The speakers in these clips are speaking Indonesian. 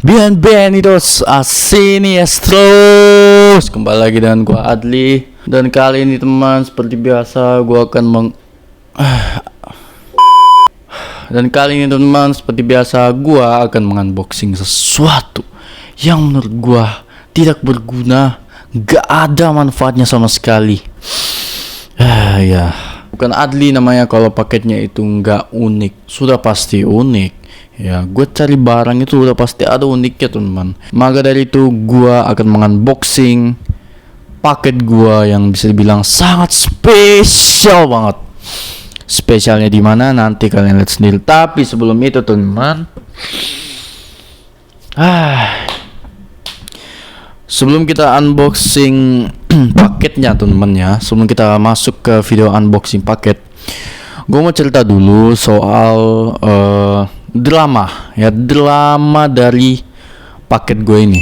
Bienvenidos a Siniestros. Kembali lagi dengan gua Adli. Dan kali ini teman, seperti biasa gua akan mengunboxing sesuatu yang menurut gua tidak berguna, gak ada manfaatnya sama sekali. Ya, bukan Adli namanya kalau paketnya itu nggak unik. Sudah pasti unik. Ya, gue cari barang itu udah pasti ada uniknya teman. Maka dari itu gue akan mengunboxing paket gue yang bisa dibilang sangat spesial banget. Spesialnya di mana nanti kalian lihat sendiri. Tapi sebelum itu teman, sebelum kita unboxing paketnya teman ya, sebelum kita masuk ke video unboxing paket, gue mau cerita dulu soal drama dari paket gue ini.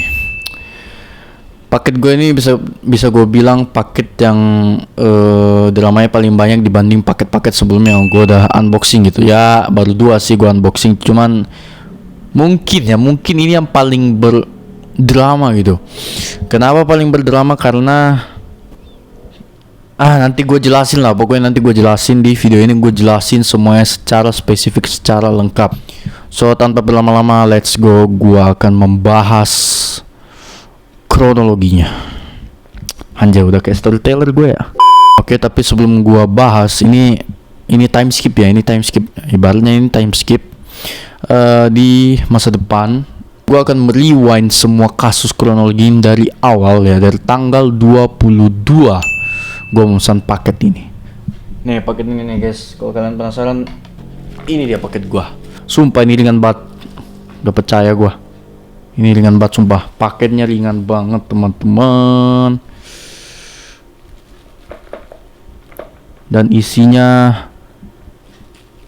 Paket gue ini bisa gue bilang paket yang dramanya paling banyak dibanding paket-paket sebelumnya yang gue udah unboxing gitu ya. Baru 2 sih gue unboxing, cuman mungkin ini yang paling berdrama gitu. Kenapa paling berdrama? Karena nanti gue jelasin lah. Pokoknya nanti gue jelasin di video ini, gue jelasin semuanya secara spesifik, secara lengkap. So tanpa berlama-lama, let's go. Gue akan membahas kronologinya. Anjay, udah kayak storyteller gue ya. Oke, tapi sebelum gue bahas ini time skip ya. Ini time skip. Ibaratnya ini time skip. Di masa depan gue akan merewind semua kasus kronologi dari awal ya, dari tanggal 22 gue memesan paket ini. Nih paket ini nih guys, kalau kalian penasaran, ini dia paket gue. Sumpah ini ringan banget, gak percaya gue. Ini ringan banget sumpah, paketnya ringan banget teman-teman. Dan isinya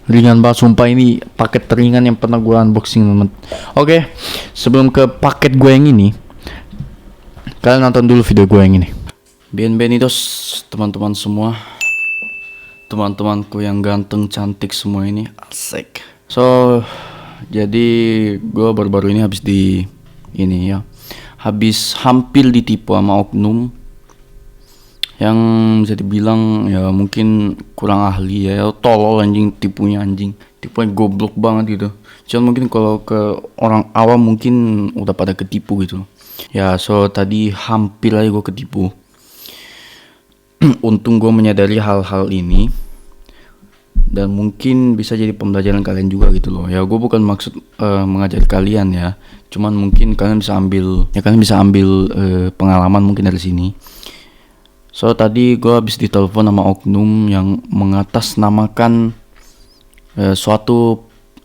ringan banget sumpah, ini paket teringan yang pernah gue unboxing teman. Oke, sebelum ke paket gue yang ini, kalian nonton dulu video gue yang ini. Bienvenidos teman-teman semua, teman-temanku yang ganteng cantik semua ini, asik. So jadi gue baru-baru ini habis hampir ditipu sama oknum yang bisa dibilang ya mungkin kurang ahli ya, tolol anjing, tipunya goblok banget gitu. Cuman mungkin kalau ke orang awam mungkin udah pada ketipu gitu ya. So tadi hampir aja gue ketipu. Untung gue menyadari hal-hal ini dan mungkin bisa jadi pembelajaran kalian juga gitu loh ya. Gue bukan maksud mengajari kalian ya, cuman mungkin kalian bisa ambil pengalaman mungkin dari sini. So tadi gue habis ditelepon sama oknum yang mengatasnamakan suatu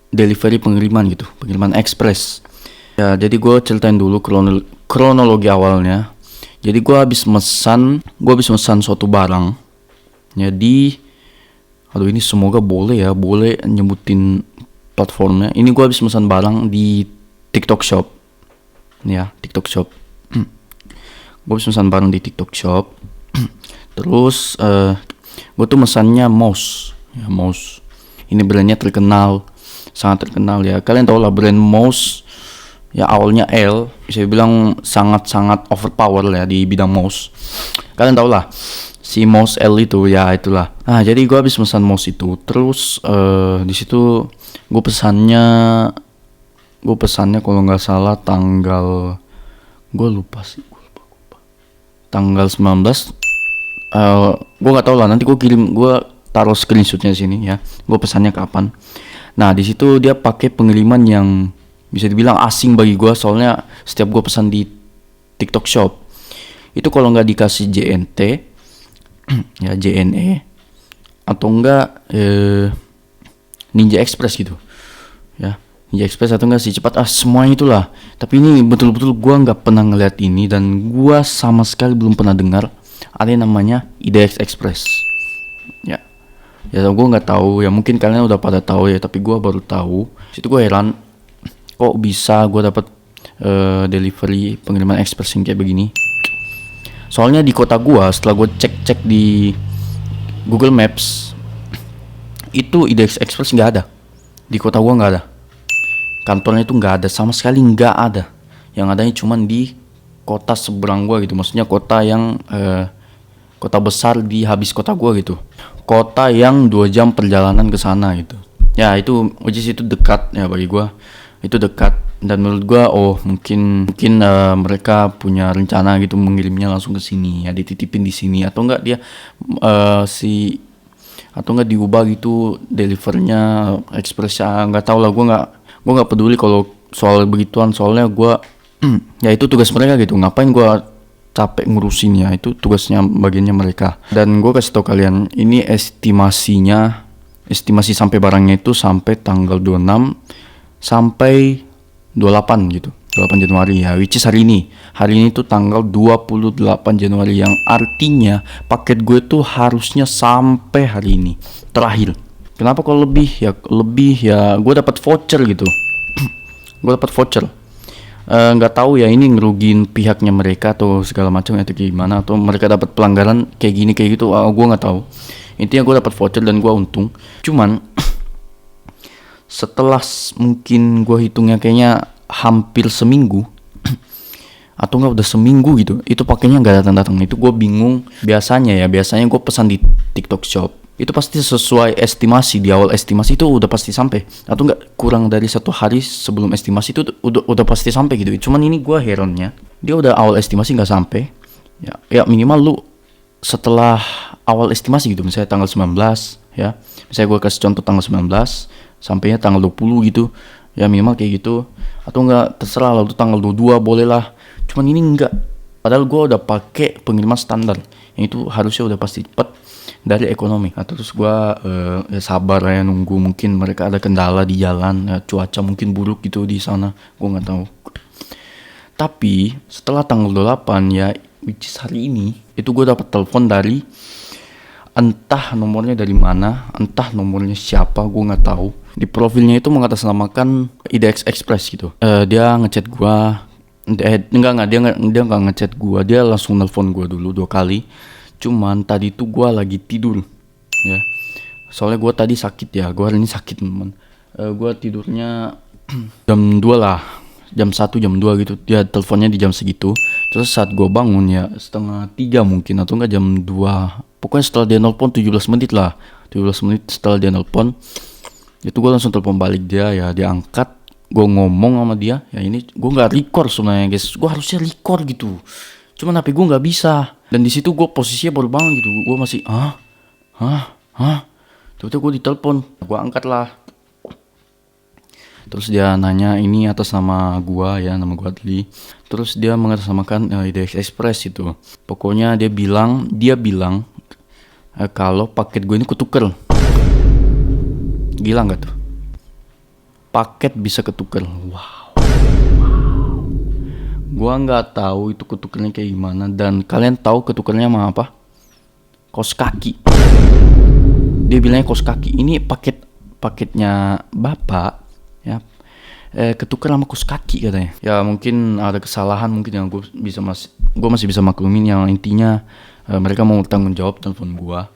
delivery pengiriman gitu, pengiriman ekspres ya. Jadi gue ceritain dulu kronologi awalnya. Jadi gue habis mesan suatu barang. Jadi ini semoga boleh nyebutin platformnya. Ini gue habis mesan barang di TikTok Shop. Ya, TikTok Shop. Gue habis mesan barang di TikTok Shop. Terus gue tuh mesannya mouse. Ya, mouse. Ini brandnya terkenal, sangat terkenal ya. Kalian tau lah brand mouse. Ya awalnya L, bisa dibilang sangat-sangat overpower ya di bidang mouse. Kalian tau lah si mouse L itu ya, itulah. Nah jadi gue habis pesan mouse itu. Terus di situ gue pesannya kalau nggak salah tanggal, gue lupa tanggal 19. Gue nggak tahu lah, nanti gue taruh screenshotnya sini ya. Gue pesannya kapan. Nah di situ dia pakai pengiriman yang bisa dibilang asing bagi gue, soalnya setiap gue pesan di TikTok Shop itu kalau nggak dikasih JNT ya, JNE atau enggak Ninja Express gitu ya, Ninja Express atau enggak si cepat, semuanya itulah. Tapi ini betul-betul gue nggak pernah ngeliat ini, dan gue sama sekali belum pernah dengar ada yang namanya IDX Express ya. Ya gue nggak tahu ya, mungkin kalian udah pada tahu ya, tapi gue baru tahu. Situ gue heran, kok bisa gue dapat delivery pengiriman ekspres yang kayak begini. Soalnya di kota gue, setelah gue cek di Google Maps, itu IDX Express nggak ada. Di kota gue nggak ada. Kantornya itu nggak ada, sama sekali nggak ada. yang adanya cuman di kota seberang gua gitu, maksudnya kota yang kota besar di habis kota gua gitu, kota yang 2 jam perjalanan ke sana gitu. Ya itu which is itu dekat ya bagi gua, itu dekat. Dan menurut gua mungkin mereka punya rencana gitu mengirimnya langsung ke sini ya, dititipin di sini, atau enggak dia atau enggak diubah gitu delivernya expressnya, nggak tahu lah. Gua nggak peduli kalau soal begituan, soalnya gua ya itu tugas mereka gitu, ngapain gua capek ngurusin ya, itu tugasnya bagiannya mereka. Dan gua kasih tau kalian, ini estimasi sampai barangnya itu sampai tanggal 26 sampai 28 gitu, 28 Januari ya, which is hari ini tuh tanggal 28 Januari, yang artinya paket gue tuh harusnya sampai hari ini terakhir. Kenapa kalau lebih ya gue dapat voucher gitu. Gue dapat voucher, nggak tahu ya ini ngerugiin pihaknya mereka atau segala macam atau gimana, atau mereka dapat pelanggaran kayak gini kayak gitu, gue nggak tahu. Intinya gue dapat voucher dan gue untung. Cuman setelah mungkin gue hitungnya kayaknya hampir seminggu atau enggak udah seminggu gitu, itu pakainya nggak datang. Itu gue bingung. Biasanya gue pesan di TikTok Shop itu pasti sesuai estimasi, di awal estimasi itu udah pasti sampai, atau enggak kurang dari 1 hari sebelum estimasi itu udah pasti sampai gitu. Cuman ini gue herannya, dia udah awal estimasi nggak sampai ya minimal lu setelah awal estimasi gitu, misalnya tanggal 19 ya, misalnya gue kasih contoh tanggal 19 sampainya tanggal 20 gitu ya, minimal kayak gitu. Atau enggak terserah lah, tanggal 22 boleh lah. Cuman ini enggak, padahal gue udah pakai pengiriman standar yang itu harusnya udah pasti cepat dari ekonomi. Terus gue ya sabar ya nunggu, mungkin mereka ada kendala di jalan ya, cuaca mungkin buruk gitu di sana, gue nggak tahu. Tapi setelah tanggal 28 ya, which is hari ini, itu gue dapat telepon dari entah nomornya dari mana, entah nomornya siapa, gue nggak tahu. Di profilnya itu mengatasnamakan IDX Express gitu. Dia ngechat gue, dia nggak ngechat gue, dia langsung nelfon gue dulu 2 kali. Cuman tadi tuh gue lagi tidur ya, soalnya gue tadi sakit ya, gue hari ini sakit teman. Gue tidurnya jam 2 lah, jam 1 jam 2 gitu. Dia teleponnya di jam segitu. Terus saat gue bangun ya 2:30 mungkin, atau enggak jam 2, pokoknya setelah dia nelpon 17 menit lah, 17 menit setelah dia nelpon itu gue langsung telepon balik dia ya, dia angkat. Gue ngomong sama dia ya, ini gue nggak record sebenarnya guys, gue harusnya record gitu, cuman HP gue nggak bisa. Dan di situ gue posisinya baru bangun gitu, gue masih tiba-tiba gue ditelepon, gue angkat lah. Terus dia nanya ini atas nama gue ya, nama gue Adli. Terus dia mengatasnamakan IDX Express itu. Pokoknya dia bilang kalau paket gue ini ketuker. Gila nggak tuh? Paket bisa ketuker. Wow. Gua nggak tahu itu ketukernya kayak gimana. Dan kalian tahu ketukernya sama apa? Kaos kaki. Dia bilangnya kaos kaki. Ini paketnya bapak ya, ketuker sama kaos kaki katanya. Ya mungkin ada kesalahan mungkin yang gue masih bisa maklumin. Yang intinya mereka mau tanggung jawab telepon gua.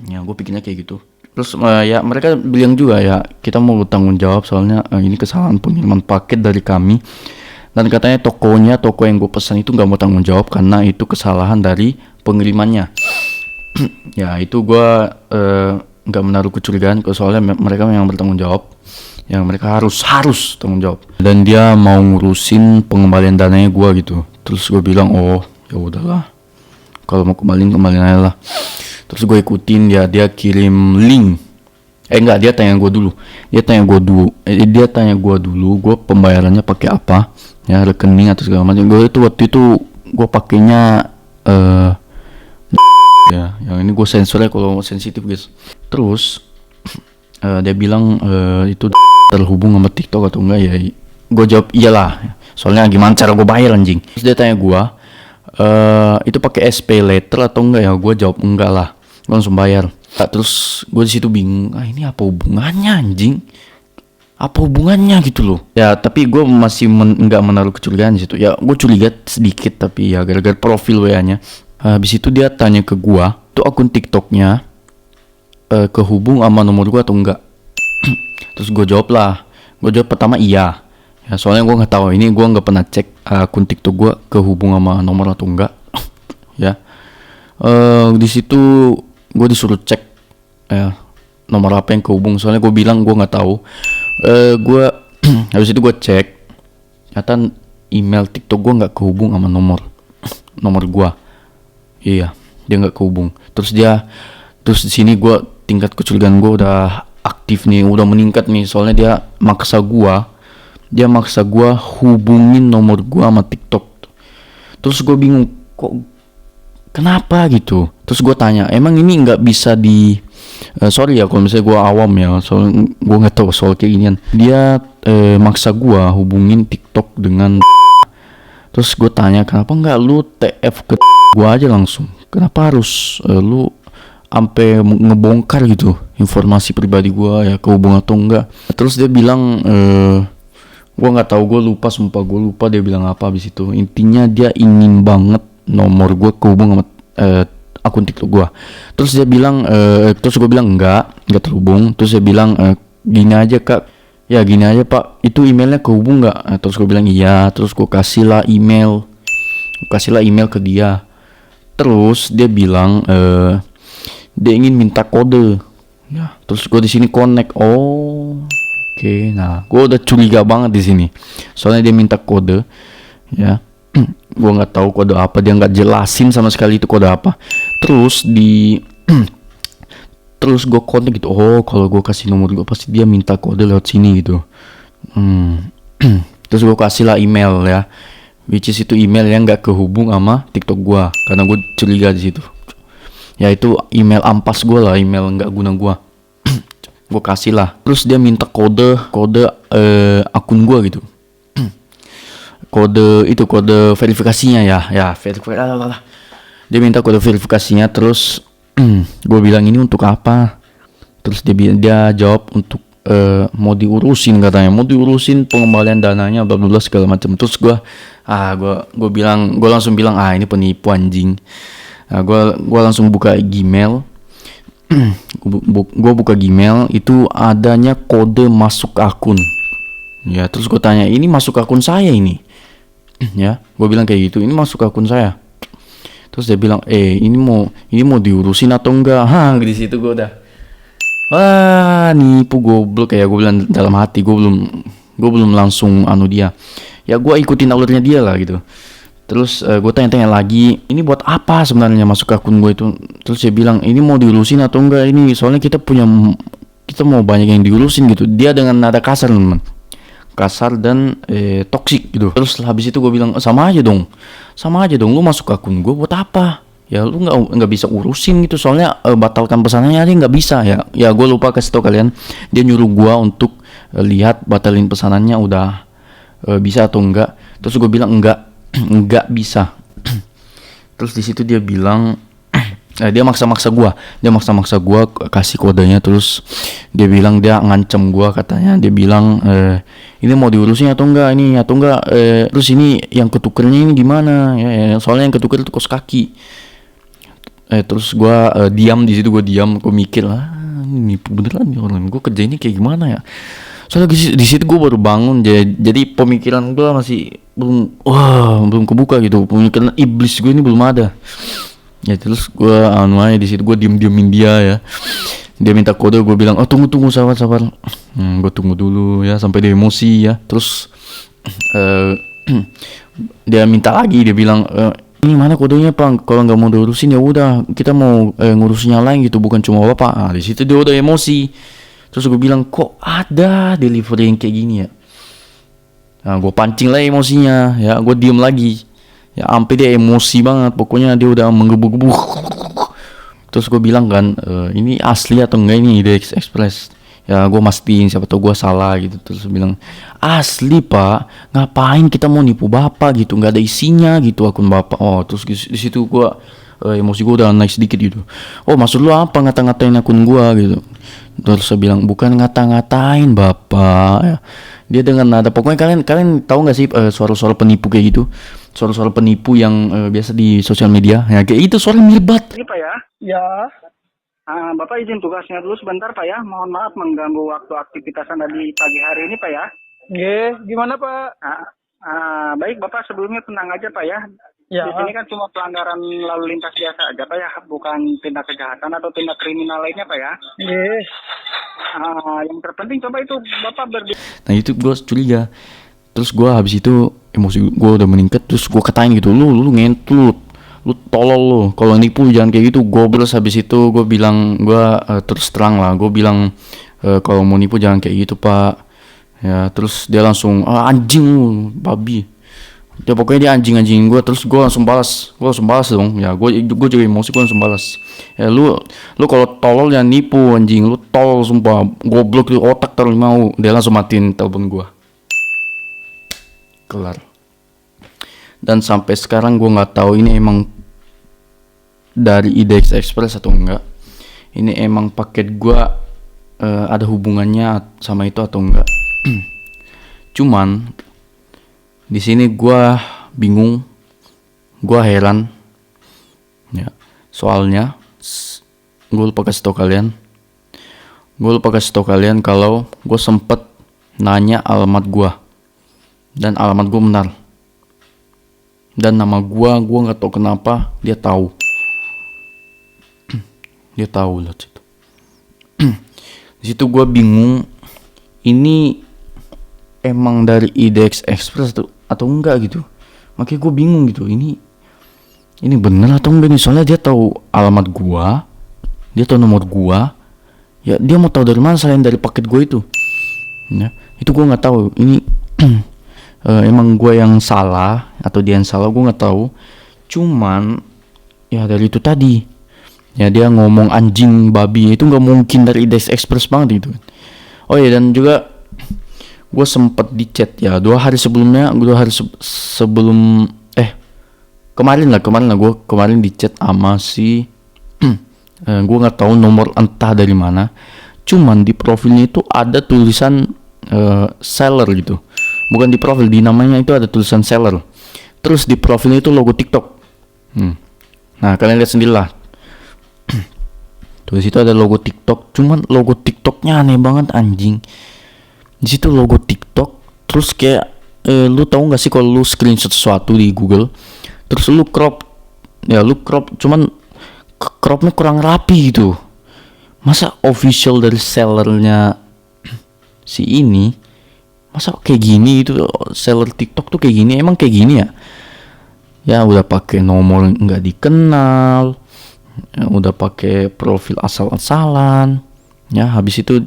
Ya gue pikirnya kayak gitu. Terus ya mereka bilang juga ya, kita mau tanggung jawab soalnya ini kesalahan pengiriman paket dari kami. Dan katanya toko yang gue pesan itu nggak mau tanggung jawab karena itu kesalahan dari pengirimannya. Ya itu gue nggak menaruh kecurigaan, soalnya mereka yang bertanggung jawab, yang mereka harus tanggung jawab. Dan dia mau ngurusin pengembalian dananya gue gitu. Terus gue bilang ya udahlah, kalau mau kembaliin aja lah. Terus gue ikutin dia kirim link. Dia tanya gue dulu. Dia tanya gue dulu gue pembayarannya pakai apa? Ya, rekening atau segala macam. Waktu itu gue pakainya ya, yang ini gue sensornya kalau sensitif guys. Terus dia bilang itu terhubung sama TikTok atau enggak ya? Gue jawab iyalah. Soalnya gimana cara gue bayar anjing? Terus dia tanya gue itu pakai SP letter atau enggak ya? Gue jawab enggak lah. Gue langsung bayar. Terus gue di situ bingung, ini apa hubungannya anjing? Apa hubungannya gitu loh? Ya tapi gue masih nggak menaruh kecurigaan di situ. Ya gue curiga sedikit, tapi ya gara-gara profil WA-nya. Habis itu dia tanya ke gue, tuh akun TikToknya kehubung sama nomor gue atau enggak? Terus gue jawab lah. Gue jawab pertama iya. Ya, soalnya gue nggak tahu ini, gue nggak pernah cek akun TikTok gue kehubung sama nomor atau enggak. Ya, di situ gue disuruh cek ya nomor apa yang kehubung. Soalnya gue bilang gue nggak tahu. Gue habis itu gue cek, ternyata email TikTok gue nggak kehubung sama nomor gue. Iya, dia nggak kehubung. Terus di sini gue tingkat kecurigaan gue udah aktif nih, udah meningkat nih. Soalnya dia maksa gua hubungin nomor gua sama TikTok. Terus gue bingung, kok kenapa gitu. Terus gue tanya, emang ini nggak bisa di sorry ya kalau misalnya gue awam ya, soal gue nggak tahu soal kayak ginian. Dia maksa gue hubungin TikTok dengan. Terus gue tanya, kenapa nggak lu TF ke gue aja langsung? Kenapa harus lu sampai ngebongkar gitu informasi pribadi gue ya, kehubung atau enggak? Terus dia bilang, gue nggak tahu, gue lupa, sumpah gue lupa dia bilang apa abis itu. Intinya dia ingin banget nomor gue kehubung sama akun TikTok gue. Terus dia bilang, terus gue bilang nggak terhubung. Terus dia bilang, gini aja kak, ya gini aja pak, itu emailnya kehubung nggak? Terus gue bilang iya. Terus gue kasihlah email ke dia. Terus dia bilang, dia ingin minta kode. Ya, terus gue di sini connect. Oh, oke. Nah, gue udah curiga banget di sini. Soalnya dia minta kode, ya. Gue nggak tahu kode apa, dia nggak jelasin sama sekali itu kode apa. Terus terus gue kontak gitu. Oh, kalau gue kasih nomor gue pasti dia minta kode lewat sini gitu. Terus gue kasih lah email ya, which is itu email yang nggak kehubung sama TikTok gue, karena gue curiga di situ. Ya itu email ampas gue lah, email nggak guna gue. Gue kasih lah. Terus dia minta kode akun gue gitu. Kode verifikasinya ya verifikasi. Dia minta kode verifikasinya. Terus gue bilang ini untuk apa? Terus dia jawab untuk mau diurusin, katanya mau diurusin pengembalian dananya bla bla segala macam. Terus gue langsung bilang ini penipu anjing. Gue langsung buka Gmail. Gue buka Gmail, itu adanya kode masuk akun. Ya, terus gue tanya, ini masuk akun saya ini. Ya, gue bilang kayak gitu, ini masuk akun saya. Terus dia bilang, ini mau diurusin atau enggak? Di situ gue udah, wah, nipu goblok kayak gue bilang dalam hati. Gue belum langsung dia. Ya gue ikutin alurnya dia lah gitu. Terus gue tanya-tanya lagi, ini buat apa sebenarnya masuk akun gue itu? Terus dia bilang, ini mau diurusin atau enggak ini? Soalnya kita mau banyak yang diurusin gitu. Dia dengan nada kasar teman. Kasar dan toksik gitu. Terus habis itu gue bilang, sama aja dong, lu masuk akun gue buat apa? Ya lu nggak bisa urusin gitu, soalnya batalkan pesanannya dia nggak bisa ya gue lupa kasih tau kalian. Dia nyuruh gue untuk lihat batalin pesanannya udah bisa atau enggak. Terus gue bilang enggak bisa. Terus di situ dia bilang, dia maksa-maksa gue kasih kodenya. Terus dia bilang, dia ngancem gue katanya. Dia bilang, ini mau diurusin atau enggak terus ini yang ketukernya ini gimana ya, soalnya yang ketuker itu kos kaki. Terus gue diam di situ, gue mikir lah, ini beneran nih orang, gue kerja ini kayak gimana ya. Soalnya di situ gue baru bangun, jadi pemikiran gue masih belum kebuka gitu, pemikiran iblis gue ini belum ada. Ya terus gue di situ gue diemin dia ya. Dia minta kode, gue bilang, tunggu sabar. Gue tunggu dulu ya sampai dia emosi ya. Terus dia minta lagi, dia bilang, ini mana kodenya pak? Kalau nggak mau diurusin ya udah, kita mau ngurusin yang lain gitu, bukan cuma bapak. Di situ dia udah emosi. Terus gue bilang, kok ada delivery yang kayak gini ya? Nah, gue pancing lah emosinya ya, gue diem lagi ya sampai dia emosi banget. Pokoknya dia udah menggebu-gebu. Terus gue bilang kan, ini asli atau enggak ini ide Express? Ya gue mastiin, siapa tau gue salah gitu. Terus bilang, asli pak, ngapain kita mau nipu bapak gitu, nggak ada isinya gitu akun bapak. Terus di situ gue emosi gue udah naik sedikit gitu. Maksud lu apa ngata-ngatain akun gue gitu? Terus saya bilang, bukan ngata-ngatain bapak ya. Dia dengan nada, pokoknya kalian tahu nggak sih suara-suara penipu kayak gitu, suara-suara penipu yang biasa di sosial media ya, kayak itu suara mirbat. Ini pak ya? Ya, Bapak izin tugasnya dulu sebentar pak ya. Mohon maaf mengganggu waktu aktivitas Anda di pagi hari ini pak ya. Gimana Pak? Baik Bapak, sebelumnya tenang aja Pak ya. Ya, Di sini kan cuma pelanggaran lalu lintas biasa aja Pak ya, bukan tindak kejahatan atau tindak kriminal lainnya Pak ya. nggih. Yang terpenting coba itu Bapak Nah itu gue curiga. Terus gue habis itu emosi gue udah meningkat. Terus gue katain gitu, lu ngentut, lu tolol lu. Kalau nipu jangan kayak gitu. Gue beres habis itu gue bilang gue terus terang lah. Gue bilang kalau mau nipu jangan kayak gitu pak. Ya terus dia langsung anjing lu, babi. Ya pokoknya dia anjing-anjingin gue. Terus gue langsung balas dong. Ya gue juga emosi, gue langsung balas. Ya lu kalau tolol jangan nipu anjing. Lu tolol sumpah, goblok di otak terlalu. Dia langsung matiin telepon gue. Kelar. Dan sampai sekarang gue nggak tahu ini emang dari IDX Express atau enggak. Ini emang paket gue ada hubungannya sama itu atau enggak. Cuman di sini gue bingung, gue heran, ya. Soalnya gue lupa kasih tau kalian kalau gue sempet nanya alamat gue dan alamat gue benar. Dan nama gue nggak tahu kenapa dia tahu. Dia tahu lah situ. Di situ gue bingung, ini emang dari IDX Express atau enggak gitu. Makanya gue bingung gitu. Ini bener atau enggak nih? Soalnya dia tahu alamat gue, dia tahu nomor gue. Ya dia mau tahu dari mana selain dari paket gue itu. Ya, itu gue nggak tahu. Ini emang gue yang salah atau dia yang salah, gue nggak tahu. Cuman ya dari itu tadi, ya dia ngomong anjing babi itu nggak mungkin dari IDX Express banget gitu. Oh ya, dan juga gue sempet di chat ya 2 hari sebelumnya, sebelum kemarin lah gue kemarin di chat sama si gue nggak tahu nomor entah dari mana. Cuman di profilnya itu ada tulisan seller gitu. Bukan di profil, di namanya itu ada tulisan seller. Terus di profilnya itu logo TikTok. Nah kalian lihat sendiri lah. Tuh di situ ada logo TikTok. Cuman logo TikToknya aneh banget anjing. Di situ logo TikTok. Terus kayak lu tahu nggak sih kalau lu screenshot sesuatu di Google, terus lu crop, cuman cropnya kurang rapi gitu. Masa official dari sellernya si ini, masa kayak gini gitu? Seller TikTok tuh kayak gini, emang kayak gini ya? Ya udah pakai nomor nggak dikenal, ya, udah pakai profil asal-asalan, ya habis itu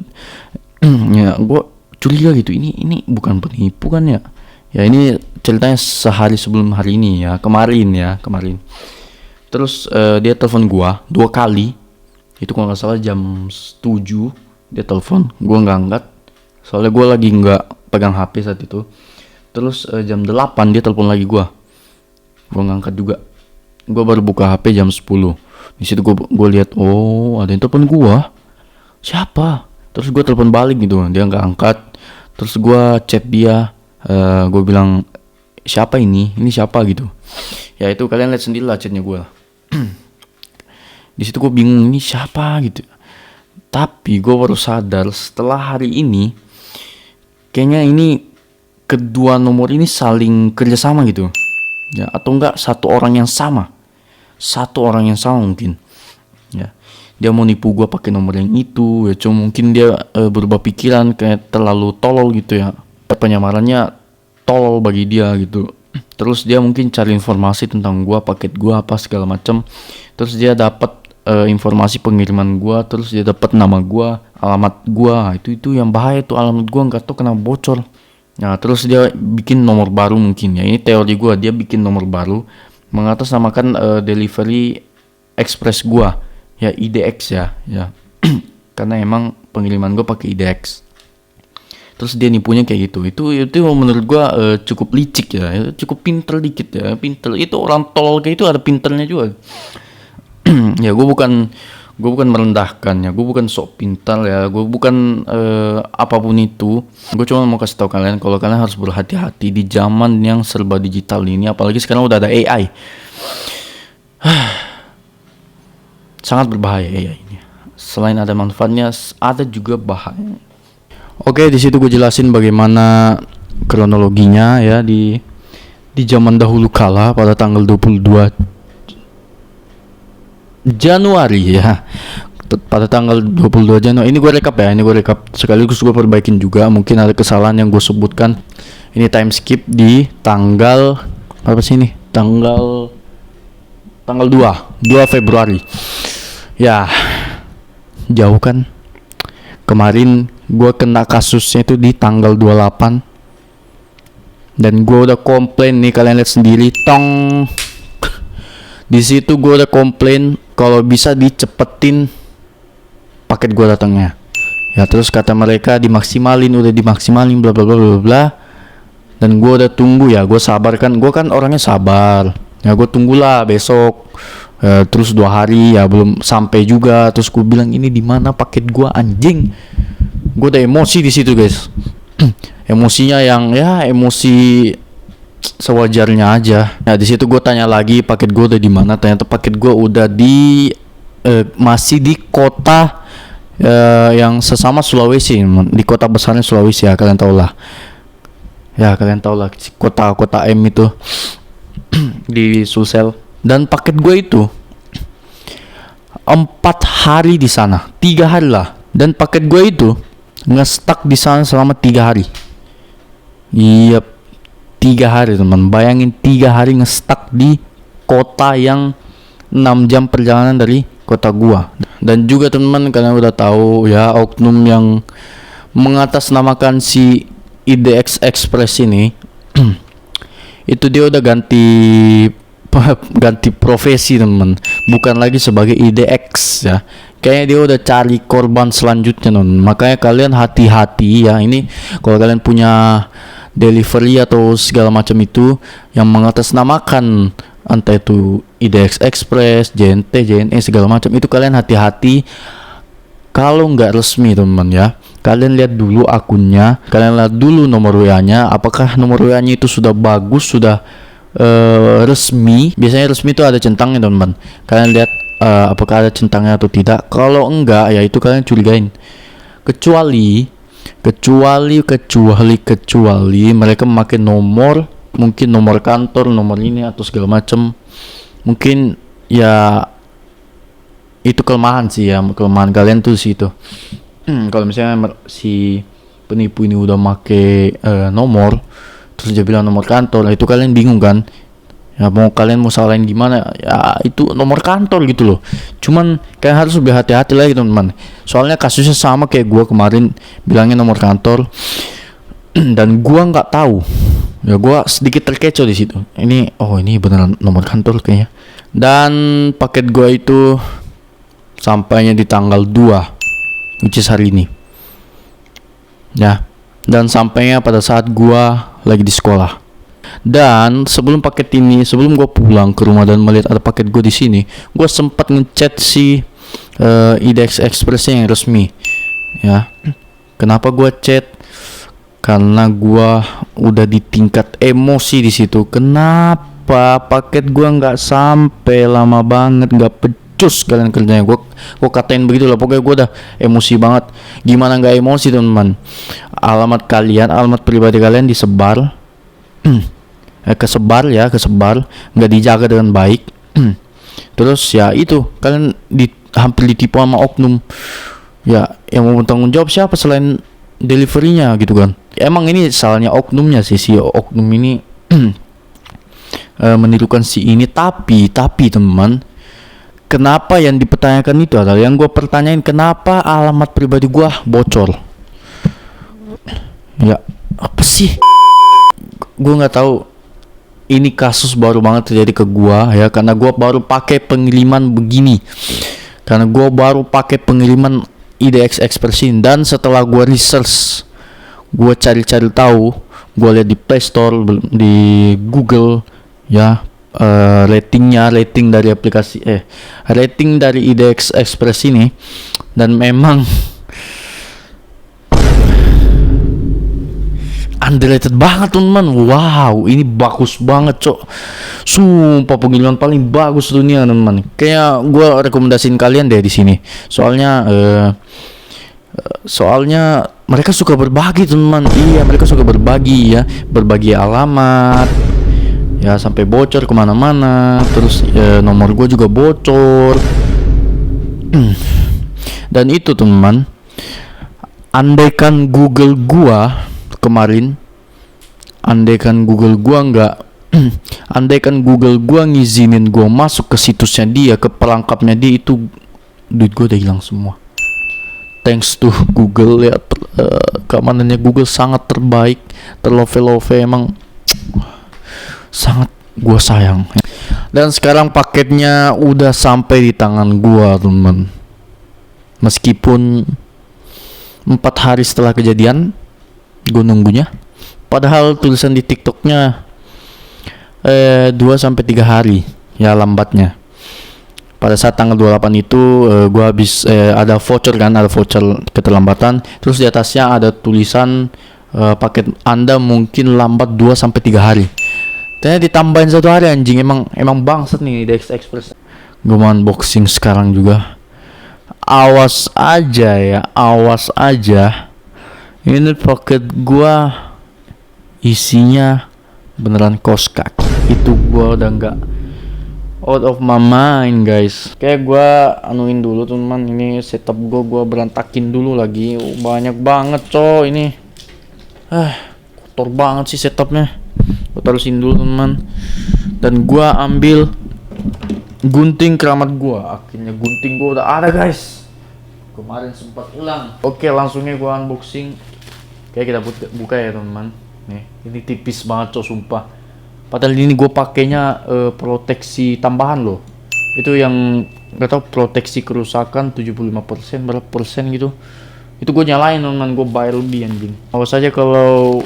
ya gue curiga gitu, ini bukan penipu kan ya? Ya ini ceritanya sehari sebelum hari ini ya, kemarin. Terus dia telepon gua 2 kali. Itu kalau nggak salah jam 7 dia telepon, gua nggak angkat. Soalnya gua lagi nggak pegang HP saat itu. Terus jam 8 dia telepon lagi gua nggak angkat juga. Gua baru buka HP jam 10. Di situ gua lihat, oh ada yang telepon gua. Siapa? Terus gua telepon balik gitu, dia nggak angkat. Terus gua chat dia, gue bilang siapa ini siapa gitu. Ya itu kalian lihat sendiri lah chatnya gue. Di situ gue bingung ini siapa gitu. Tapi gue baru sadar setelah hari ini, kayaknya ini kedua nomor ini saling kerjasama gitu. Ya atau enggak satu orang yang sama mungkin. Ya dia mau nipu gue pakai nomor yang itu. Ya cuma mungkin dia berubah pikiran kayak terlalu tolol gitu ya. Penyamarannya tolol bagi dia gitu. Terus dia mungkin cari informasi tentang gua, paket gua apa segala macam. Terus dia dapat informasi pengiriman gua, terus dia dapat nama gua, alamat gua. Itu yang bahaya tuh, alamat gua nggak tahu kenapa bocor. Nah, terus dia bikin nomor baru mungkin ya. Ini teori gua, dia bikin nomor baru mengatasnamakan delivery express gua. Ya IDX ya. Karena emang pengiriman gua pakai IDX. Terus dia nipunya kayak gitu. Itu menurut gua cukup licik ya, cukup pinter dikit ya. Pinter itu, orang tolol kayak itu ada pinternya juga. Ya gue bukan merendahkan ya, gue bukan sok pintar ya, gue bukan apapun itu. Gue cuma mau kasih tahu kalian kalau kalian harus berhati-hati di zaman yang serba digital ini, apalagi sekarang udah ada AI. Sangat berbahaya AI ini. Selain ada manfaatnya, ada juga bahaya. Oke, di situ gue jelasin bagaimana kronologinya ya, di zaman dahulu kala pada tanggal 22 Januari ya. Pada tanggal 22 Januari ini gue rekap sekaligus gue perbaikin juga, mungkin ada kesalahan yang gue sebutkan. Ini time skip di tanggal apa sih ini? Tanggal 2 Februari. Ya, jauh kan. Kemarin gue kena kasusnya itu di tanggal 28. Dan gue udah komplain nih, kalian lihat sendiri, tong. Di situ gue udah komplain kalau bisa dicepetin paket gue datangnya. Ya, terus kata mereka udah dimaksimalin bla bla bla bla bla. Dan gue udah tunggu ya, gue sabar kan, gue kan orangnya sabar. Ya gue tunggulah besok. Terus 2 hari ya belum sampai juga. Terus gue bilang, ini di mana paket gue, anjing. Gue udah emosi di situ guys. Emosinya yang ya emosi sewajarnya aja. Nah di situ gue tanya lagi paket gue udah di mana. Ternyata paket gue udah masih di kota yang sesama Sulawesi, di kota besarnya Sulawesi ya, kalian tau lah. Ya kalian tau lah kota M itu di Sulsel. Dan paket gue itu 4 hari di sana, 3 hari lah. Dan paket gue itu nge-stuck di sana selama 3 hari. Iya, 3 hari teman. Bayangin 3 hari nge-stuck di kota yang 6 jam perjalanan dari kota gua. Dan juga teman, kalian udah tahu ya, oknum yang mengatasnamakan si IDX Express ini itu dia udah ganti profesi teman, bukan lagi sebagai IDX ya. Kayaknya dia udah cari korban selanjutnya makanya kalian hati-hati ya. Ini kalau kalian punya delivery atau segala macam itu yang mengatasnamakan entah itu IDX Express, JNT, JNE segala macam, itu kalian hati-hati. Kalau nggak resmi teman ya, kalian lihat dulu akunnya, kalian lihat dulu nomor WA-nya, apakah nomor WA-nya itu sudah bagus, sudah resmi. Biasanya resmi itu ada centangnya teman. Kalian lihat apakah ada centangnya atau tidak. Kalau enggak ya itu kalian curigain. Kecuali mereka memakai nomor, mungkin nomor kantor, nomor ini atau segala macam. Mungkin ya itu kelemahan sih ya, kelemahan kalian tuh sih itu. Kalau misalnya si penipu ini udah make nomor, terus dia bilang nomor kantor, itu kalian bingung kan? Ya kalian mau salahin gimana? Ya itu nomor kantor gitu loh. Cuman kalian harus lebih hati-hati lagi teman-teman. Soalnya kasusnya sama kayak gua kemarin, bilangnya nomor kantor dan gua nggak tahu. Ya gua sedikit terkecoh di situ. Ini beneran nomor kantor kayaknya. Dan paket gua itu sampainya di tanggal 2, which is hari ini. Ya. Dan sampainya pada saat gua lagi di sekolah. Dan sebelum gue pulang ke rumah dan melihat ada paket gue di sini, gue sempat ngechat si IDX Expressnya yang resmi. Ya, kenapa gue chat? Karena gue udah di tingkat emosi di situ. Kenapa paket gue nggak sampai, lama banget, nggak pecus kalian kerjanya. Gue katain begitu lah. Pokoknya gue udah emosi banget. Gimana nggak emosi teman-teman? Alamat pribadi kalian disebar. kesebar, nggak dijaga dengan baik. Terus ya itu kalian hampir ditipu sama oknum. Ya yang mau bertanggung jawab siapa selain deliverynya gitu kan? Emang ini salahnya oknumnya sih, si oknum ini menirukan si ini. Tapi teman, kenapa yang dipertanyakan itu adalah, yang gue pertanyain, kenapa alamat pribadi gue bocor? Ya apa sih? Gue nggak tahu. Ini kasus baru banget terjadi ke gua ya, karena gua baru pakai pengiriman begini. Karena gua baru pakai pengiriman IDX Express ini. Dan setelah gua research, gua cari-cari tahu, gua lihat di Play Store, di Google ya, rating dari aplikasi rating dari IDX Express ini, dan memang underrated banget teman. Wow, ini bagus banget cok. Sumpah pengiriman paling bagus dunia teman. Kayak gue rekomendasiin kalian deh di sini. Soalnya mereka suka berbagi teman. Iya, mereka suka berbagi ya, berbagi alamat ya, sampai bocor kemana-mana. Terus nomor gue juga bocor. Dan itu teman, andaikan Google gua kemarin, andaikan Google gua nggak andaikan Google gua ngizinin gua masuk ke situsnya dia, ke perangkapnya dia, itu duit gua udah hilang semua. Thanks to Google ya, keamanannya Google sangat terbaik, terlove-love, emang sangat gua sayang. Dan sekarang paketnya udah sampai di tangan gua teman. Meskipun 4 hari setelah kejadian gua nunggunya, padahal tulisan di TikToknya 2-3 hari ya lambatnya. Pada saat tanggal 28 itu gua habis ada voucher kan, ada voucher keterlambatan. Terus di atasnya ada tulisan paket Anda mungkin lambat 2-3 hari. Ternyata ditambahin 1 hari anjing. Emang bangsat nih Dex Express. Gua mau unboxing sekarang juga. Awas aja ya, awas aja. Ini paket gua isinya beneran kaos kaki. Itu gua udah nggak out of my mind guys. Kayak gua anuin dulu teman, ini setup gua berantakin dulu lagi. Banyak banget coy ini. Kotor banget sih setupnya. Gua taruhin dulu teman. Dan gua ambil gunting keramat gua. Akhirnya gunting gua udah ada guys. Kemarin sempat hilang. Oke, langsungnya gua unboxing. Kayak kita buka ya teman. Nih, ini tipis banget coy sumpah. Padahal ini gue pakainya proteksi tambahan loh. Itu yang nggak tahu, proteksi kerusakan 75%, berapa persen gitu. Itu gue nyalain teman, gue bayar lebih anjing. Awas aja kalau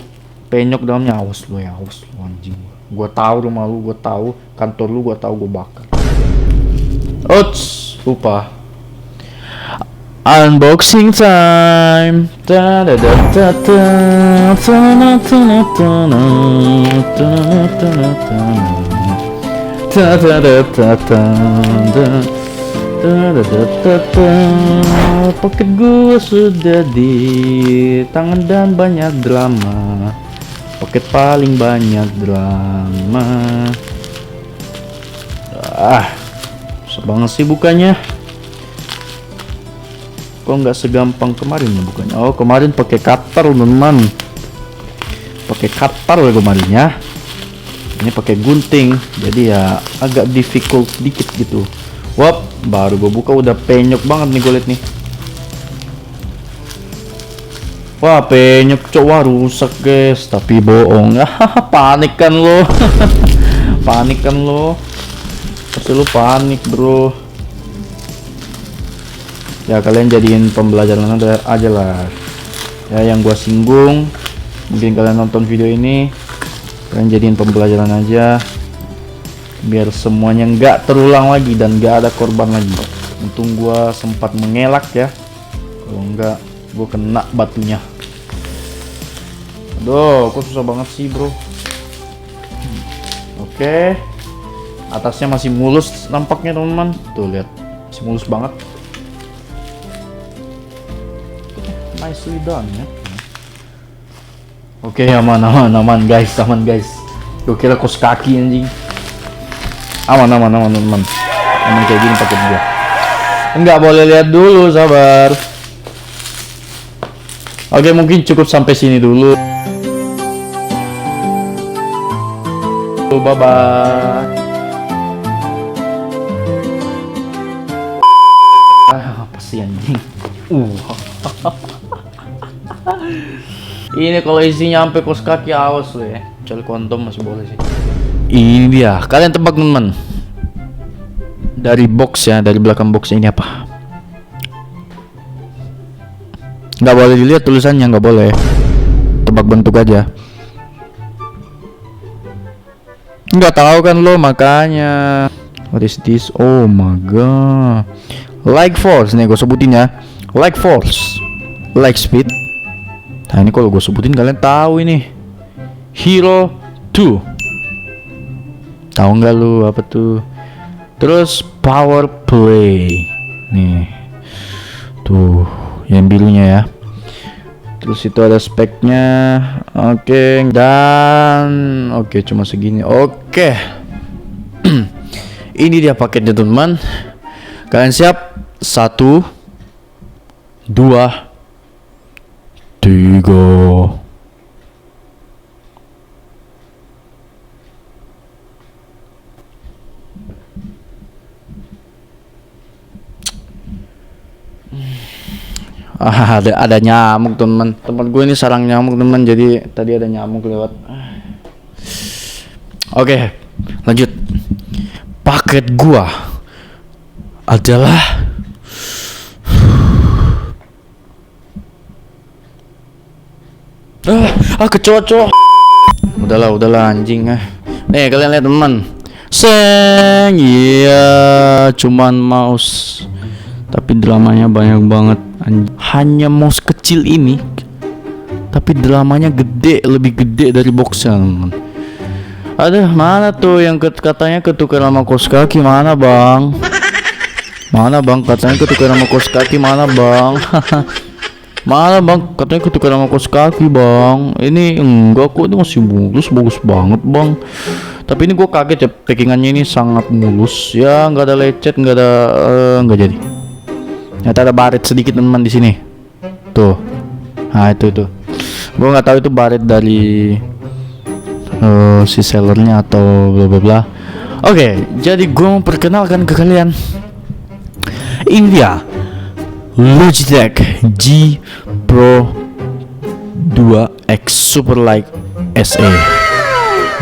penyok dalamnya, awas lo anjing. Gue tahu rumah lu, gue tahu kantor lu, gue tahu gue bakar. Ots, lupa. Unboxing time. Paket gua sudah di tangan dan banyak drama. Paket paling banyak drama. Susah banget sih bukanya. Kok nggak segampang kemarin ya bukannya? Oh, kemarin pakai cutter teman, pakai cutter ya kemarin ya. Ini pakai gunting, jadi ya agak difficult dikit gitu. Wap, baru gue buka udah penyok banget nih, gue liat nih. Wah, penyok cowok rusak guys, tapi bohong. Panik kan lo. Panik kan lo. Pasti lo panik bro. Ya kalian jadiin pembelajaran aja lah ya, yang gua singgung. Mungkin kalian nonton video ini, kalian jadiin pembelajaran aja biar semuanya nggak terulang lagi dan nggak ada korban lagi. Untung gua sempat mengelak ya, kalau nggak gua kena batunya. Aduh, kok susah banget sih bro. Oke, atasnya masih mulus nampaknya teman-teman. Tuh lihat, masih mulus banget. Nicely done ya. Oke, aman guys, aman guys. Gue kira kos kaki anjing. Aman teman. Aman kayak gini paket gua. Enggak boleh lihat dulu, sabar. Oke, mungkin cukup sampai sini dulu. Bye bye. Apa sih anjing? Ini kalau isinya sampai kos kaki, awas lo ya. Kecuali kondom masih boleh sih. Ini dia, kalian tebak teman. Dari box ya, dari belakang box ini apa? Nggak boleh dilihat tulisannya, nggak boleh. Tebak bentuk aja. Nggak tahu kan lo, makanya. What is this? Oh my god. Like force nih gue sebutin ya. Like force, like speed. Nah ini kalau gue sebutin kalian tahu ini. Hero 2. Tahu nggak lu apa tuh? Terus power play. Nih. Tuh, yang birunya ya. Terus itu ada speknya. Oke, dan oke cuma segini. Oke. Ini dia paketnya teman. Kalian siap? 1 2 3. Ada nyamuk teman. Tempat gue ini sarang nyamuk teman. Jadi tadi ada nyamuk lewat. Oke, lanjut. Paket gua adalah kecoa. Udahlah anjing. Nih kalian lihat teman. Iya, cuman mouse. Tapi dramanya banyak banget. Hanya mouse kecil ini, tapi dramanya gede, lebih gede dari boxnya teman. Aduh, mana tuh yang katanya ketukar sama kaos kaki? Mana bang? Mana bang? Katanya ketukar sama kaos kaki. Mana bang? Mana bang? Katanya ketukar sama kaos kaki bang. Ini enggak kok, ini masih mulus, bagus banget bang. Tapi ini gue kaget ya, packingannya ini sangat mulus. Ya nggak ada lecet, nggak jadi. Ternyata ada baret sedikit teman di sini. Tuh, nah itu. Gue nggak tahu itu baret dari si sellernya atau bla bla bla. Oke, jadi gue mau perkenalkan ke kalian. Ini dia Logitech G Pro 2X Superlight SE.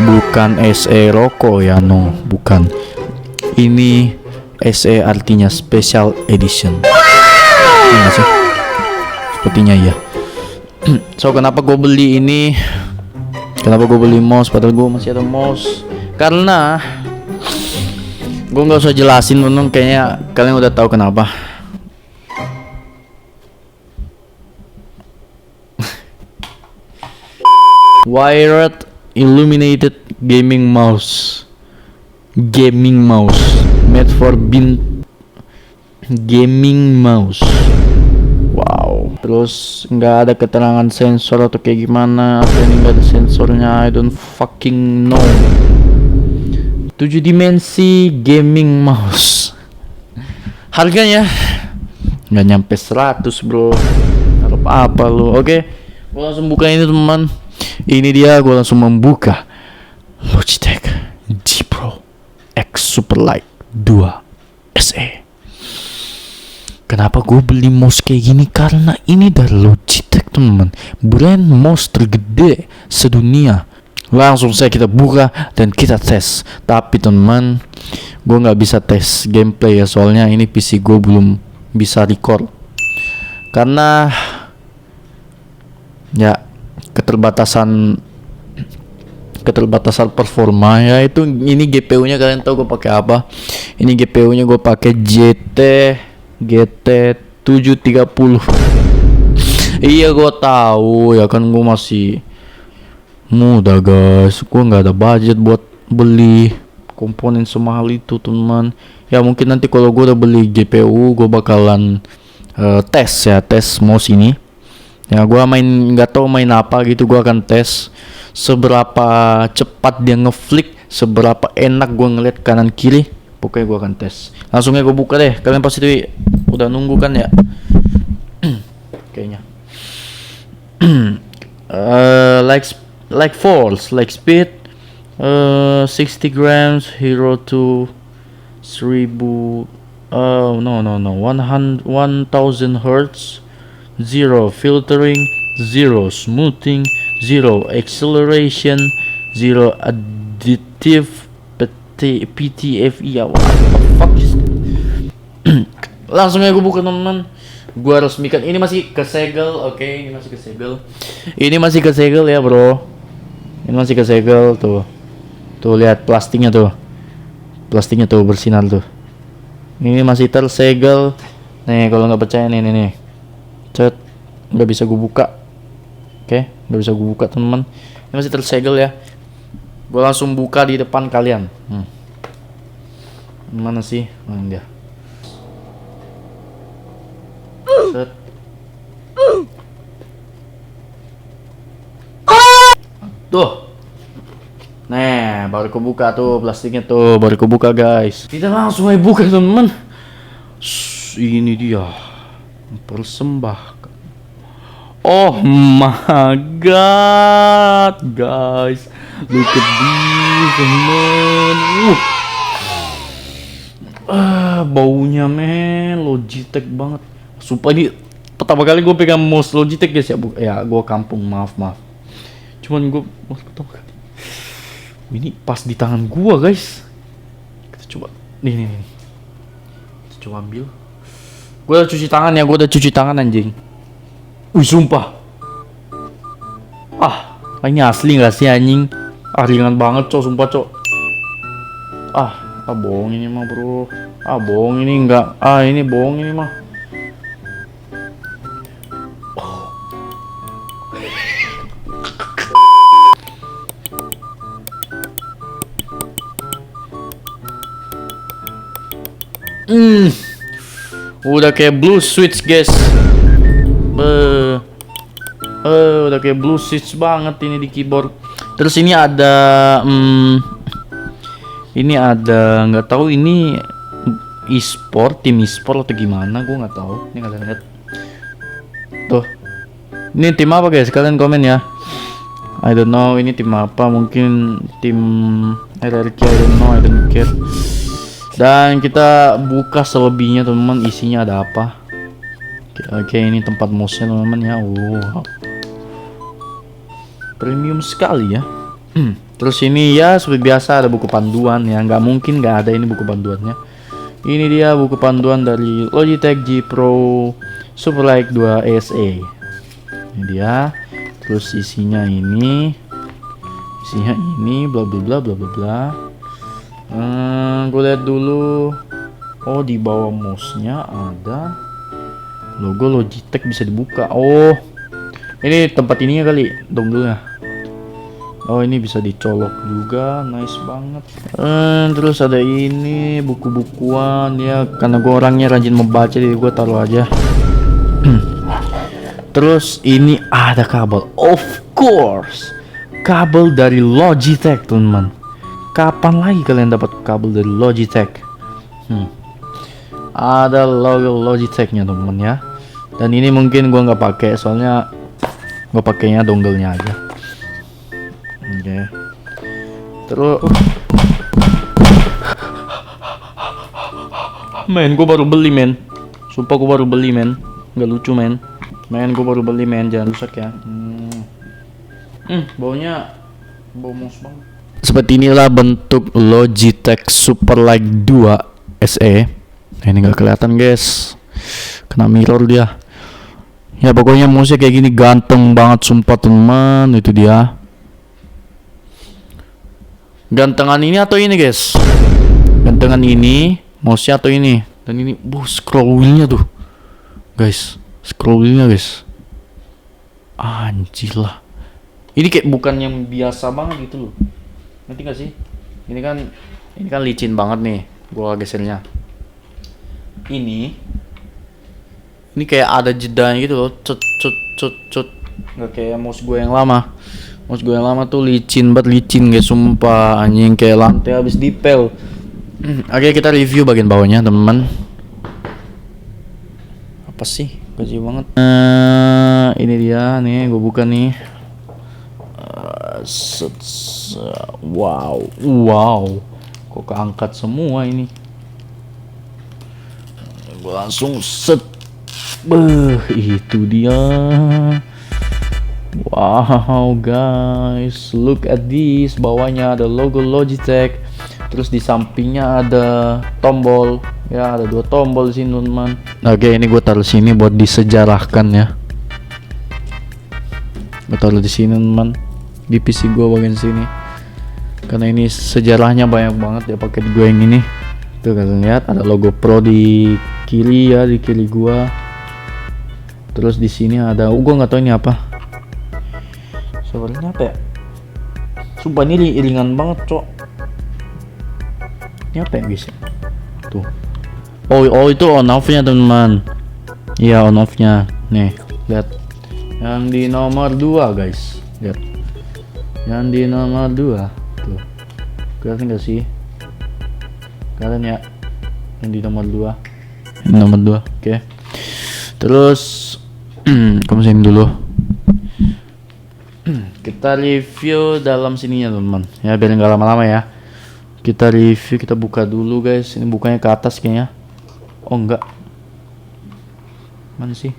Bukan SE rokok ya, no, bukan. Ini SE artinya Special Edition. Iya sih? Sepertinya iya. So kenapa gue beli ini? Kenapa gue beli mouse padahal gue masih ada mouse? Karena gue nggak usah jelasin teman, kayaknya kalian udah tahu kenapa. Wired illuminated gaming mouse made for gaming mouse. Wow. Terus nggak ada keterangan sensor atau kayak gimana. Apa ini nggak ada sensornya? I don't fucking know. 7 dimensi gaming mouse. Harganya nggak nyampe 100 bro. Harap apa lu? Oke, gua langsung buka ini teman. Ini dia, gua langsung membuka Logitech G Pro X Superlight 2 SE. Kenapa gue beli mouse kayak gini? Karena ini dari Logitech teman, brand mouse tergede sedunia. Langsung saya kita buka dan kita tes. Tapi teman, gue nggak bisa tes gameplay ya, soalnya ini PC gue belum bisa record karena ya keterbatasan performa ya. Itu ini GPU nya kalian tahu gue pakai apa? Ini GPU nya gue pakai GT 730. Iya gue tahu ya kan, gue masih muda guys, gue nggak ada budget buat beli komponen semahal itu teman. Ya mungkin nanti kalau gue udah beli GPU gue bakalan tes mouse ini. Ya gue nggak tahu main apa gitu, gue akan tes seberapa cepat dia ngeflick, seberapa enak gue ngeliat kanan kiri. Pokoknya gue akan tes. Langsung aja gue buka deh. Kalian pasti udah nunggu kan ya? Kayaknya. like speed 60 grams, hero to 1000 1000 hertz, 0 filtering, 0 smoothing, 0 acceleration, 0 additive PTFE. Ya what the fuck is langsung aja gue buka teman. Gue resmikan, ini masih kesegel. Oke, ini masih kesegel. Ini masih kesegel ya bro. Ini masih kesegel tuh. Tuh lihat plastiknya tuh. Plastiknya tuh bersinar tuh. Ini masih tersegel. Nih kalau nggak percaya nih. Cet, nggak bisa gue buka. Oke, nggak bisa gue buka teman. Ini masih tersegel ya. Gue langsung buka di depan kalian. Mana sih? Mana dia? Set. baru kebuka tuh plastiknya tuh, baru kebuka guys. Kita langsung aja buka teman-teman. Ini dia persembahkan. Oh my god, guys, look at this teman. Baunya men, Logitech banget. Sumpah ini pertama kali gue pegang mouse Logitech guys ya. Ya gue kampung, maaf. Cuman gue pertama kali. Ini pas di tangan gue guys. Kita coba, nih. Kita coba ambil. Gue udah cuci tangan ya, gue udah cuci tangan anjing. Wih sumpah. Ini asli gak sih anjing? Ringan banget cok, sumpah cok. Bohong ini mah bro. Bohong ini enggak. Ini bohong ini mah. Udah kayak blue switch guys. Udah kayak blue switch banget ini di keyboard. Terus ini ada nggak tahu ini tim e-sport atau gimana, gue nggak tahu. Ini kalian lihat tuh, ini tim apa guys, kalian komen ya. I don't know ini tim apa, mungkin tim RRQ, I don't care. Dan kita buka selebihnya teman-teman, isinya ada apa. Oke, ini tempat mouse-nya teman-teman ya. Wow, premium sekali ya. Terus ini ya seperti biasa ada buku panduan ya, nggak mungkin nggak ada ini buku panduannya. Ini dia buku panduan dari Logitech G Pro Superlight 2 SE. Ini dia. Terus isinya ini bla bla bla bla bla bla. Gue lihat dulu. Oh, di bawah mouse-nya ada logo Logitech, bisa dibuka. Oh, ini tempat ininya kali, dongle-nya. Oh, ini bisa dicolok juga, nice banget. Terus ada ini buku-bukuan ya, karena gue orangnya rajin membaca jadi gue taruh aja. Terus ini ada kabel, of course, kabel dari Logitech teman-teman. Kapan lagi kalian dapat kabel dari Logitech? Ada logo Logitech-nya teman-teman ya. Dan ini mungkin gua nggak pakai, soalnya gua pakainya dongle-nya aja. Oke. Terus, men, gua baru beli men. Sumpah gua baru beli men. Nggak lucu men. Men, gua baru beli men, jangan rusak ya. Baunya bau mouse banget. Seperti inilah bentuk Logitech Superlight 2 SE. Ini nggak kelihatan guys, kena mirror dia. Ya pokoknya mouse kayak gini ganteng banget sumpah teman. Itu dia. Gantengan ini atau ini guys? Gantengan ini, mouse-nya atau ini? Dan ini, scroll wheel-nya tuh, guys. Scroll wheel-nya guys. Anjir lah. Ini kayak bukan yang biasa banget gitu loh. Ngerti gak sih? Ini kan licin banget nih. Gua gesernya. Ini kayak ada jedanya gitu loh. Cut. Nggak kayak mouse gue yang lama. Mouse gue yang lama tuh licin guys, sumpah anjing, kayak lantai habis dipel. Oke, kita review bagian bawahnya teman-teman. Apa sih? Gaji banget. Ini dia nih, gue buka nih. Wow, kok keangkat semua ini. Gue langsung set. Itu dia. Wow guys, look at this. Bawahnya ada logo Logitech. Terus di sampingnya ada tombol. Ya, ada 2 tombol sini teman-teman. Oke, ini gue taruh sini buat disejarahkan ya. Gue taruh di sini teman, di PC gue bagian sini. Karena ini sejarahnya banyak banget ya pakai gue yang ini. Tuh kalian lihat ada logo Pro di kiri ya, di kiri gua. Terus di sini ada, gua nggak tahu ini apa. Sebenarnya apa ya? Sumpah ini ringan banget, cok. Ini apa ya guys? Tuh. Oh itu on off-nya teman-teman. Iya, on off-nya. Nih, lihat. Yang di nomor 2 guys. Lihat. Yang di nomor 2. Tuh. kelihatan gak sih? Kelihatan ya, yang di nomor 2. Yang nomor 2, oke. Terus kamu sini dulu. Kita review dalam sininya teman-teman. Ya biar nggak lama-lama ya. Kita review, kita buka dulu guys. Ini bukanya ke atas kayaknya. Oh enggak. Mana sih?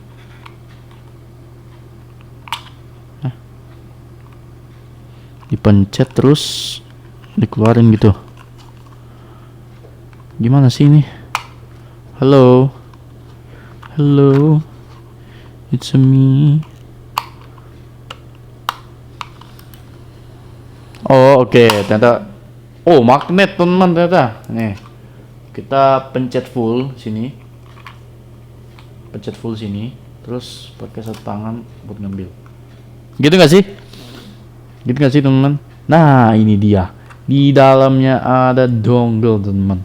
Hah? Dipencet terus dikeluarin gitu. Gimana sih ini? Halo. Hello. It's me. Oh oke. Ternyata. Oh magnet teman ternyata. Nih. Kita pencet full sini. Pencet full sini. Terus pakai satu tangan buat ngambil. Gitu gak sih? Gitu gak sih teman? Nah ini dia. Di dalamnya ada dongle teman.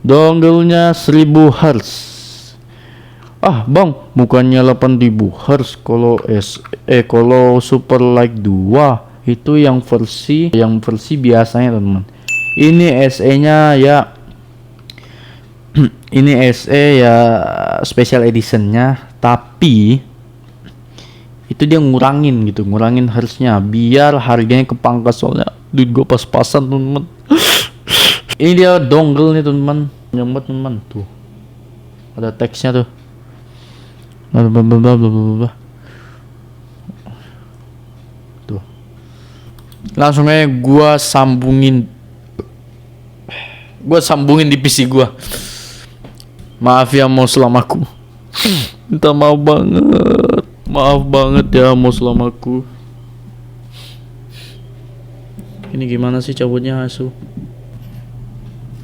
Dongle-nya 1000 Hz. Ah bang, bukannya 8000 Hz kalau Super Like 2 itu yang versi biasanya teman. Ini SE-nya ya ini SE ya special editionnya, tapi itu dia ngurangin hertznya biar harganya kepangkas soalnya duit gue pas-pasan teman. Ini dia dongle nih teman, nyambut teman tuh. Ada teksnya tuh. Tuh. Langsung aja gua sambungin di PC gua. Maaf ya Muslim aku. Minta maaf banget. Maaf banget ya Muslim aku. Ini gimana sih cabutnya asu?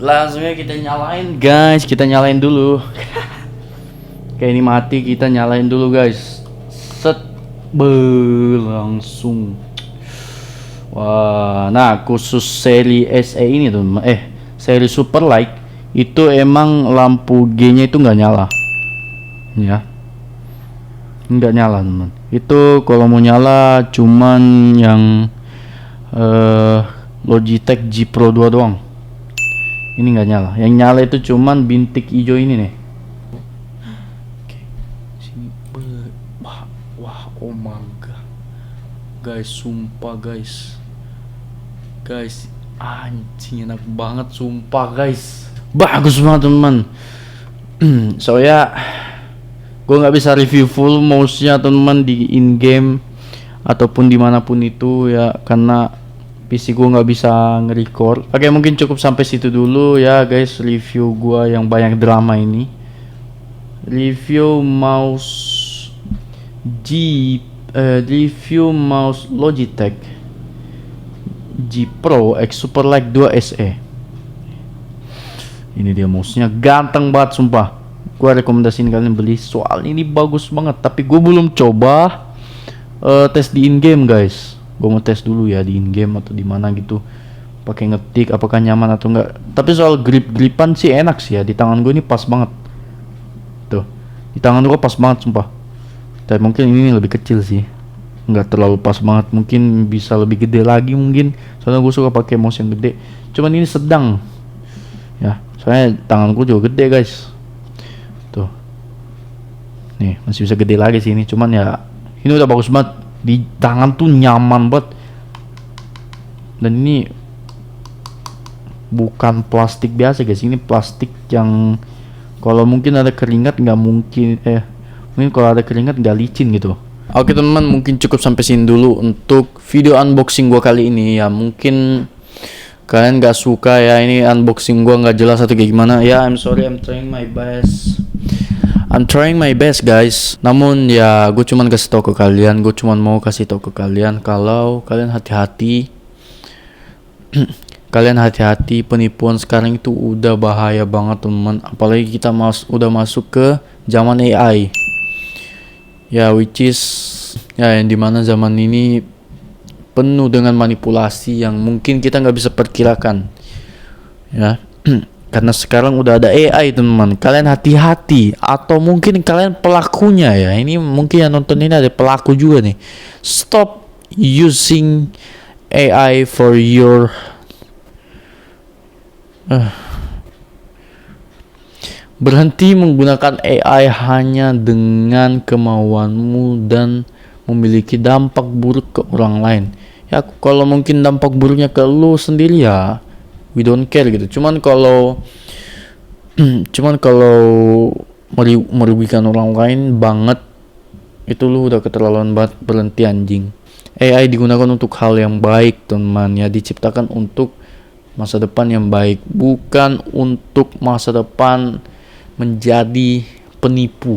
Langsungnya kita nyalain guys, kita nyalain dulu. Kayak ini mati, kita nyalain dulu guys. Set langsung. Wah, nah khusus seri SE ini tuh, seri Super Light itu emang lampu G-nya itu nggak nyala, ya, nggak nyala teman. Itu kalau mau nyala cuman yang Logitech G Pro 2 doang. Ini nggak nyala. Yang nyala itu cuman bintik hijau ini nih. Oke, sini. Wah, oh my god, guys, sumpah guys, anjing enak banget, sumpah guys, bagus banget teman. So ya, gue nggak bisa review full mouse-nya teman di in game ataupun dimanapun itu ya, karena PC gue nggak bisa nge-record. Oke, mungkin cukup sampai situ dulu ya guys, review gue yang banyak drama ini. Review mouse Logitech G Pro X Super Light 2 SE. Ini dia mouse-nya, ganteng banget sumpah. Gue rekomendasiin kalian beli, soal ini bagus banget. Tapi gue belum coba tes di in game guys. Gue mau tes dulu ya di in game atau di mana gitu, pakai ngetik apakah nyaman atau enggak. Tapi soal grip-gripan sih enak sih ya, di tangan gue ini pas banget. Tuh, di tangan gue pas banget sumpah. Tapi mungkin ini lebih kecil sih, nggak terlalu pas banget, mungkin bisa lebih gede lagi mungkin. Soalnya gue suka pakai mouse yang gede. Cuman ini sedang ya, soalnya tangan gue juga gede guys. Tuh, nih masih bisa gede lagi sih ini. Cuman ya ini udah bagus banget. Di tangan tuh nyaman banget. Dan ini bukan plastik biasa guys, ini plastik yang kalau mungkin ada keringat nggak mungkin mungkin kalau ada keringat nggak licin gitu. Oke teman, mungkin cukup sampai sini dulu untuk video unboxing gua kali ini ya. Mungkin kalian nggak suka ya ini unboxing gua nggak jelas atau kayak gimana ya. I'm sorry, I'm trying my best guys. Namun ya gue cuman kasih tau ke kalian, kalau kalian hati-hati. Kalian hati-hati, penipuan sekarang itu udah bahaya banget teman. Apalagi kita udah masuk ke zaman AI. Ya which is ya yang dimana zaman ini penuh dengan manipulasi yang mungkin kita nggak bisa perkirakan. Ya. Karena sekarang udah ada AI teman. Kalian hati-hati, atau mungkin kalian pelakunya ya. Ini mungkin yang nonton ini ada pelaku juga nih. Stop using AI for your Berhenti menggunakan AI hanya dengan kemauanmu dan memiliki dampak buruk ke orang lain. Ya, kalau mungkin dampak buruknya ke lu sendiri ya, we don't care gitu. Cuman kalau merugikan orang lain banget, itu lu udah keterlaluan banget. Berhenti anjing. AI digunakan untuk hal yang baik teman ya, diciptakan untuk masa depan yang baik, bukan untuk masa depan menjadi penipu.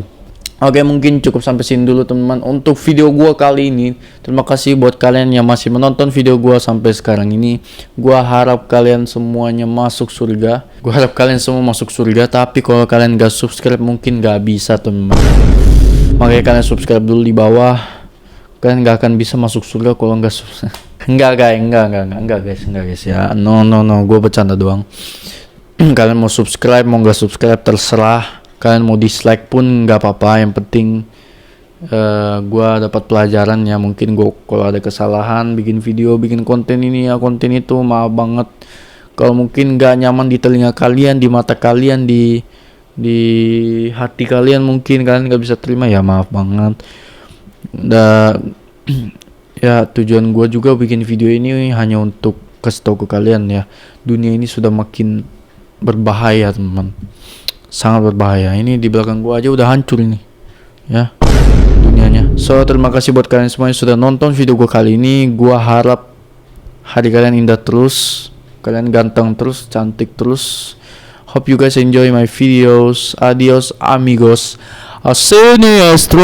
Oke, mungkin cukup sampai sini dulu teman-teman untuk video gua kali ini. Terima kasih buat kalian yang masih menonton video gua sampai sekarang ini. Gua harap kalian semuanya masuk surga. Gua harap kalian semua masuk surga, tapi kalau kalian gak subscribe mungkin gak bisa teman-teman. Makanya kalian subscribe dulu di bawah. Kalian gak akan bisa masuk surga kalau gak subscribe. Enggak guys ya. No, gue bercanda doang. Kalian mau subscribe mau gak subscribe terserah. Kalian mau dislike pun gak apa-apa. Yang penting gue dapat pelajaran ya. Mungkin gue kalau ada kesalahan bikin video, bikin konten ini ya, konten itu, maaf banget. Kalau mungkin gak nyaman di telinga kalian, di mata kalian, di hati kalian, mungkin kalian gak bisa terima ya, maaf banget. Ya, tujuan gue juga bikin video ini hanya untuk kasih tahu ke kalian ya, dunia ini sudah makin berbahaya teman, sangat berbahaya. Ini di belakang gue aja udah hancur ini ya dunianya. So terima kasih buat kalian semua yang sudah nonton video gue kali ini. Gue harap hari kalian indah terus, kalian ganteng terus, cantik terus. Hope you guys enjoy my videos. Adios amigos, I'll see you next.